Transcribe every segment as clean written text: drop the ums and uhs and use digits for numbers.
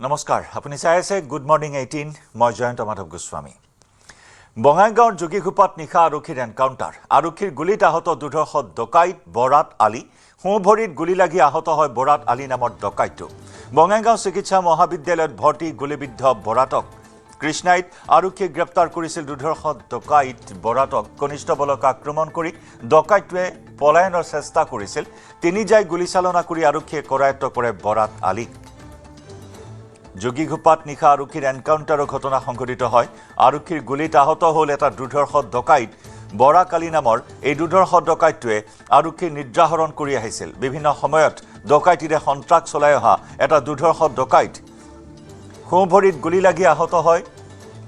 নমস্কাৰ আপুনি চাই আছে গুড মৰ্নিং 18 মই জয়ন্ত মাধৱ গোস্বামী বঙাইগাঁৱৰ যোগীঘোপাত নিশা আৰক্ষীৰ এনকাউণ্টাৰ আৰক্ষীৰ গুলীত আহত দুধৰ্ষ ডকাইত বৰাত আলী সোঁভৰিত গুলী লাগি আহত হয় বৰাত আলী নামৰ ডকাইটো বঙাইগাঁও চিকিৎসা মহাবিদ্যালয়ত ভৰ্তি গুলীবিদ্ধ বৰাতক কৃষ্ণাইত আৰক্ষীয়ে গ্ৰেপ্তাৰ কৰিছিল দুধৰ্ষ ডকাইত বৰাতক কনিষ্ঠবলক আক্ৰমণ কৰি ডকাইটোৱে পলায়নৰ চেষ্টা কৰিছিল তিনি জাই গুলীচালনা কৰি আৰক্ষীয়ে কৰায়ত্ব কৰে বৰাত আলীক যোগীঘোপাত নিশা আৰক্ষীৰ এনকাউণ্টাৰৰ ঘটনা সংঘটিত হয় আৰক্ষীৰ গুলীত আহত হ'ল এটা দুধৰ্ষ ডকাইত বৰাত আলী নামৰ এই দুধৰ্ষ ডকাইটোৱে আৰক্ষীৰ নিদ্ৰাহৰণ কৰি আহিছিল বিভিন্ন সময়ত ডকাইতিৰে সন্ত্ৰাস চলাই অহা এটা দুধৰ্ষ ডকাইত সোঁভৰিত গুলী লাগি আহত হয়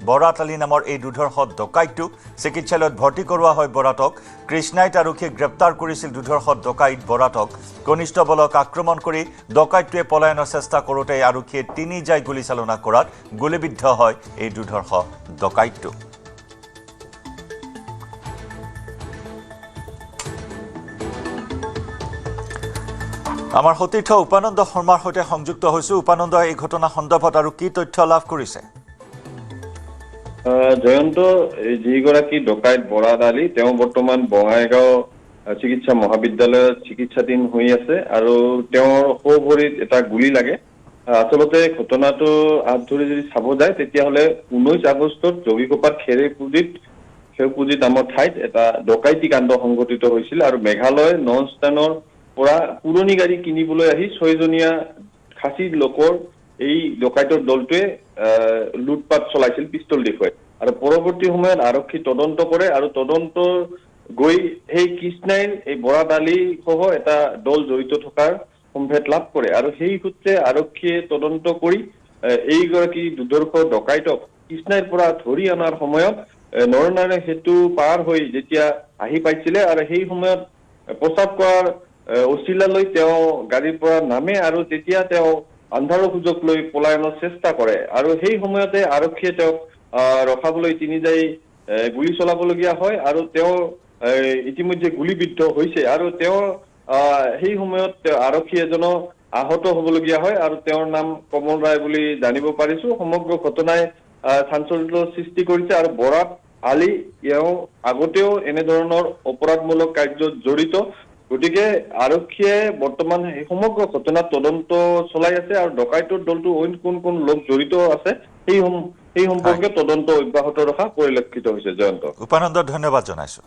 বৰাত আলী নামৰ এই দুধৰ্ষ ডকাইটো চিকিৎসালয়ত ভৰ্তি কৰোৱা হয় বৰাতক কৃষ্ণাইত আৰক্ষীয়ে গ্ৰেপ্তাৰ কৰিছিল দুধৰ্ষ ডকাইত বৰাতক কনিষ্ঠবলক আক্ৰমণ কৰি ডকাইটোৱে পলায়নৰ চেষ্টা কৰোঁতে আৰক্ষীয়ে তিনি জাই গুলীচালনা কৰাত গুলীবিদ্ধ হয় এই দুধৰ্ষ ডকাইটো আমাৰ সতীৰ্থ উপানন্দ শৰ্মাৰ সৈতে সংযুক্ত হৈছো উপানন্দ এই ঘটনা সন্দৰ্ভত আৰু কি তথ্য লাভ কৰিছে জয়ন্ত যিগৰাকী ডকাইত বৰাত আলী তেওঁ বৰ্তমান বঙাইগাঁও চিকিৎসা মহাবিদ্যালয়ত চিকিৎসাধীন হৈ আছে আৰু তেওঁৰ সোঁভৰিত এটা গুলী লাগে আচলতে ঘটনাটো হাত ধৰি যদি চাব যায় তেতিয়াহ'লে 19 আগষ্টত যোগীঘোপাত খেৰপুজি নামৰ ঠাইত এটা ডকাইতি কাণ্ড সংঘটিত হৈছিল আৰু মেঘালয় নন ষ্টেনৰ পৰা পুৰণি গাড়ী কিনিবলৈ আহি 6জনীয়া খাচী লোকৰ এই ডকাইতৰ দলটোৱে লুটপাট চলাইছিল পিস্তল দেখুৱাই আৰু পৰৱৰ্তী সময়ত আৰক্ষী তদন্ত কৰে আৰু তদন্ত গৈ সেই কৃষ্ণাইৰ এই বৰাত আলী সহ এটা দল জড়িত থকাৰ সম্ভেদ লাভ কৰে আৰু সেই সূত্ৰে আৰক্ষীয়ে তদন্ত কৰি এইগৰাকী দুধৰ্ষ ডকাইতক কৃষ্ণাইৰ পৰা ধৰি অনাৰ সময়ত নৰনাৰায়ণ সেতু পাৰ হৈ যেতিয়া আহি পাইছিলে আৰু সেই সময়ত প্ৰস্তাৱ কৰাৰ অচিলালৈ তেওঁ গাড়ীৰ পৰা নামে আৰু তেতিয়া তেওঁ আন্ধাৰৰ সুযোগ লৈ পলায়নৰ চেষ্টা কৰে আৰু সেই সময়তে আৰক্ষীয়ে তেওঁক ৰখাবলৈ তিনি জাই গুলী চলাবলগীয়া হয় আৰু তেওঁ ইতিমধ্যে গুলীবিদ্ধ হৈছে আৰু তেওঁ সেই সময়ত আৰক্ষী এজনো আহত হ'বলগীয়া হয় আৰু তেওঁৰ নাম কমল ৰায় বুলি জানিব পাৰিছো সমগ্ৰ ঘটনাই চাঞ্চল্যৰ সৃষ্টি কৰিছে আৰু বৰাত আলী এওঁ আগতেও এনেধৰণৰ অপৰাধমূলক কাৰ্যত জড়িত গতিকে আৰক্ষীয়ে বৰ্তমান এই সমগ্ৰ ঘটনাত তদন্ত চলাই আছে আৰু ডকাইতৰ দলটো অইন কোন লোক জড়িত আছে সেই সম্পৰ্কে তদন্ত অব্যাহত ৰখা পৰিলক্ষিত হৈছে জয়ন্ত উপানন্দ ধন্যবাদ জনাইছো